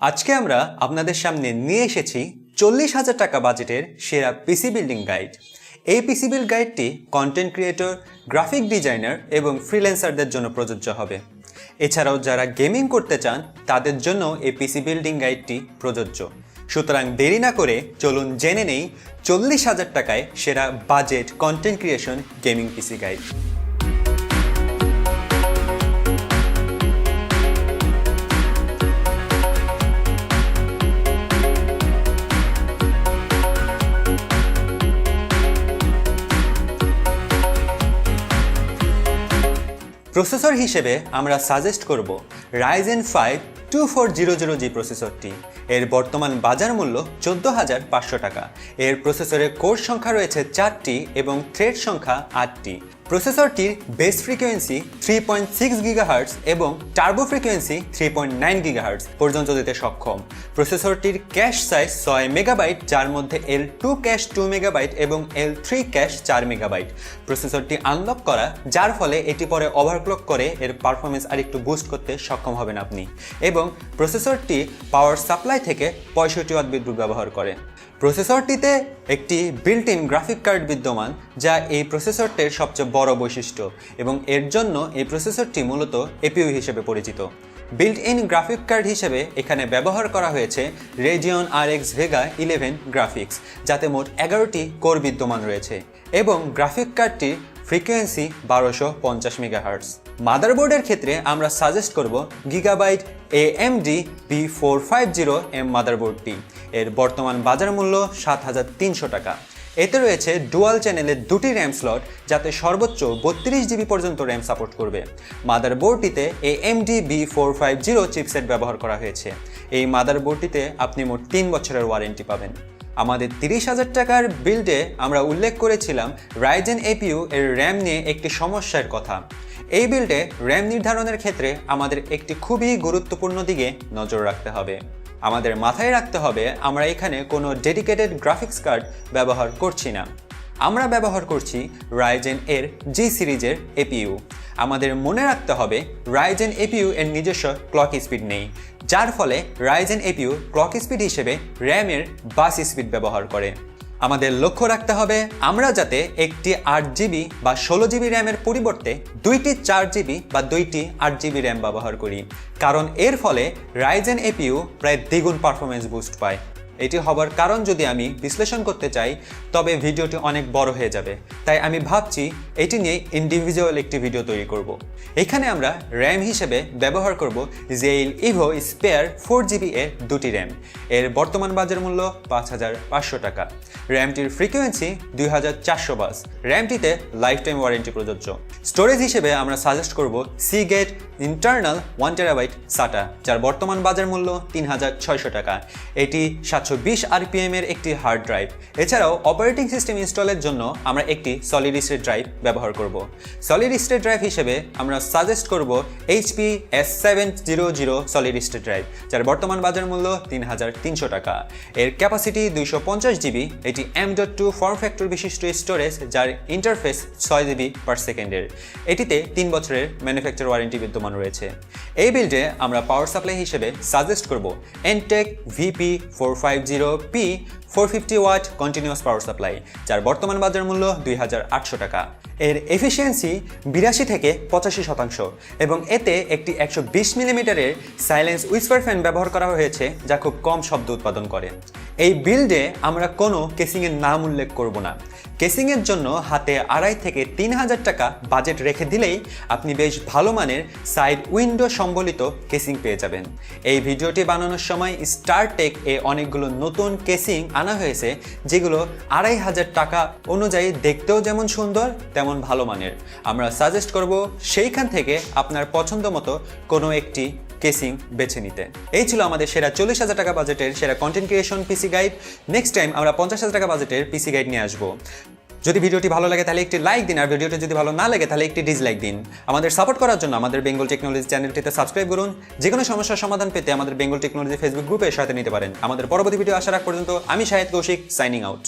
আজকে আমরা আপনাদের সামনে নিয়ে এসেছি 40,000 টাকা বাজেটের সেরা পিসি বিল্ডিং গাইড। এই পিসি বিল্ড গাইডটি কন্টেন্ট ক্রিয়েটর, গ্রাফিক ডিজাইনার এবং ফ্রিল্যান্সারদের জন্য প্রযোজ্য হবে। এছাড়াও যারা গেমিং করতে চান তাদের জন্য এই পিসি বিল্ডিং গাইডটি প্রযোজ্য। সুতরাং দেরি না করে চলুন জেনে নেই 40,000 টাকায় সেরা বাজেট কন্টেন্ট ক্রিয়েশন গেমিং পিসি গাইড। প্রসেসর হিসেবে আমরা সাজেস্ট করব Ryzen 5 2400G প্রসেসরটি। এর বর্তমান বাজার মূল্য 14,500 টাকা। এর প্রসেসরের কোর সংখ্যা রয়েছে 4টি এবং থ্রেড সংখ্যা 8টি। প্রসেসরটির বেস ফ্রিকোয়েন্সি 3.6 GHz এবং টার্বো ফ্রিকোয়েন্সি 3.9 GHz পর্যন্ত দিতে সক্ষম। প্রসেসরটির ক্যাশ সাইজ 6 মেগাবাইট, যার মধ্যে L2 ক্যাশ 2 মেগাবাইট এবং L3 ক্যাশ 4 মেগাবাইট। প্রসেসরটি আনলক করা, যার ফলে এটি পরে ওভারক্লক করে এর পারফরমেন্স আরেকটু বুস্ট করতে সক্ষম হবেন আপনি। এবং প্রসেসরটি পাওয়ার সাপ্লাই থেকে 65 ওয়াট বিদ্যুৎ ব্যবহার করে। প্রসেসরটিতে একটি বিল্ট ইন গ্রাফিক কার্ড বিদ্যমান, যা এই প্রসেসরটির সবচেয়ে বড় বৈশিষ্ট্য এবং এর জন্য এই প্রসেসরটি মূলত এপিইউ হিসেবে পরিচিত। বিল্ট ইন গ্রাফিক কার্ড হিসেবে এখানে ব্যবহার করা হয়েছে Radeon RX Vega 11 গ্রাফিক্স, যাতে মোট 11টি কোর বিদ্যমান রয়েছে এবং গ্রাফিক কার্ডটির ফ্রিকোয়েন্সি 1250 মেগাহার্টজ। মাদারবোর্ডের ক্ষেত্রে আমরা সাজেস্ট করব গিগাবাইট AMD B450M মাদারবোর্ডটি। এর বর্তমান বাজার মূল্য 7,300 টাকা। এতে রয়েছে ডুয়াল চ্যানেলের 2টি র্যাম স্লট, যাতে সর্বোচ্চ 32GB পর্যন্ত র্যাম সাপোর্ট করবে। মাদারবোর্ডটিতে AMD B450 চিপসেট ব্যবহার করা হয়েছে। এই মাদারবোর্ডটিতে আপনি মোট 3 বছরের ওয়ারেন্টি পাবেন। আমাদের 30,000 টাকার বিল্ডে আমরা উল্লেখ করেছিলাম Ryzen APU এর র্যাম নিয়ে একটি সমস্যার কথা। এই বিল্ডে র্যাম নির্ধারণের ক্ষেত্রে আমাদের একটি খুবই গুরুত্বপূর্ণ দিকে নজর রাখতে হবে। আমাদের মাথায় রাখতে হবে আমরা এখানে কোনো ডেডিকেটেড গ্রাফিক্স কার্ড ব্যবহার করছি না। আমরা ব্যবহার করছি Ryzen এর G সিরিজের APU। আমাদের মনে রাখতে হবে Ryzen APU এর নিজস্ব ক্লক স্পিড নেই, যার ফলে Ryzen APU ক্লক স্পিড হিসেবে র্যামের বাস স্পিড ব্যবহার করে। আমাদের লক্ষ্য রাখতে হবে আমরা যাতে একটি 8GB বা 16GB র্যামের পরিবর্তে 2টি 4GB বা 2টি 8GB র্যাম ব্যবহার করি, কারণ এর ফলে Ryzen APU প্রায় দ্বিগুণ পারফরমেন্স বুস্ট পায়। এটি হবার কারণ যদি আমি বিশ্লেষণ করতে চাই তবে ভিডিওটি অনেক বড় হয়ে যাবে, তাই আমি ভাবছি এটি নিয়ে ইন্ডিভিজুয়াল একটি ভিডিও তৈরি করব। এখানে আমরা র্যাম হিসেবে ব্যবহার করব Xeil Evo Spare 4GB এর 2টি র্যাম। এর বর্তমান বাজার মূল্য 5,500 টাকা। র্যামটির ফ্রিকোয়েন্সি 2400 বাস। র্যামটিতে লাইফ টাইম ওয়ারেন্টি প্রযোজ্য। স্টোরেজ হিসেবে আমরা সাজেস্ট করব Seagate ইন্টারনাল 1TB SATA, যার বর্তমান বাজার মূল্য 3,600 টাকা। এটি 720 RPM এর একটি হার্ড ড্রাইভ। এছাড়াও অপারেটিং সিস্টেম ইনস্টলের জন্য আমরা একটি সলিড স্টেট ড্রাইভ ব্যবহার করব। সলিড স্টেট ড্রাইভ হিসেবে আমরা সাজেস্ট করব HP S700 solid state drive, যার বর্তমান বাজার মূল্য 3,300 টাকা। এর ক্যাপাসিটি 250GB। এটি M.2 ফর্ম ফ্যাক্টর বিশিষ্ট স্টোরেজ, যার ইন্টারফেস 6GB পার সেকেন্ডের। এটিতে 3 বছরের ম্যানুফ্যাকচার ওয়ারেন্টি বিদ্যমান রয়েছে। এই বিল্ডে আমরা পাওয়ার সাপ্লাই হিসেবে সাজেস্ট করব Entech VP450P 450 watt continuous power supply, যার বর্তমান বাজার মূল্য 2,800 টাকা। এর এফিসিয়েন্সি 82 থেকে 85% এবং এতে একটি 120 মিলিমিটারের সাইলেন্স উইসপার ফ্যান ব্যবহার করা হয়েছে, যা খুব কম শব্দ উৎপাদন করে। এই বিল্ডে আমরা কোনো কেসিংয়ের নাম উল্লেখ করব না। কেসিংয়ের জন্য হাতে 2,500 থেকে 3,000 টাকা বাজেট রেখে দিলেই আপনি বেশ ভালো মানের সাইড উইন্ডো সম্বলিত কেসিং পেয়ে যাবেন। এই ভিডিওটি বানানোর সময় স্টারটেক এ অনেকগুলো নতুন কেসিং আনা হয়েছে, যেগুলো 2,500 টাকা অনুযায়ী দেখতেও যেমন সুন্দর তেমন ভালো মানের। আমরা সাজেস্ট করব সেইখান থেকে আপনার পছন্দ মতো কোনো একটি কেসিং বেছে নিতে। এই ছিল আমাদের সেরা 40,000 টাকা বাজেটের সেরা কন্টেন্ট ক্রিয়েশন পিসি গাইড। নেক্সট টাইম আমরা 50,000 টাকা বাজেটের পিসি গাইড নিয়ে আসবো। যদি ভিডিওটি ভালো লাগে তাহলে একটি লাইক দিন, আর ভিডিওটি যদি ভালো না লাগে তাহলে একটি ডিসলাইক দিন। আমাদের সাপোর্ট করার জন্য আমাদের বেঙ্গল টেকনোলজি চ্যানেলটিতে সাবস্ক্রাইব করুন। যে কোনো সমস্যার সমাধান পেতে আমাদের বেঙ্গল টেকনোলজি ফেসবুক গ্রুপে সাথে নিতে পারেন। আমাদের পরবর্তী ভিডিও আসার আগ পর্যন্ত আমি শাহেদ কৌশিক, সাইনিং আউট।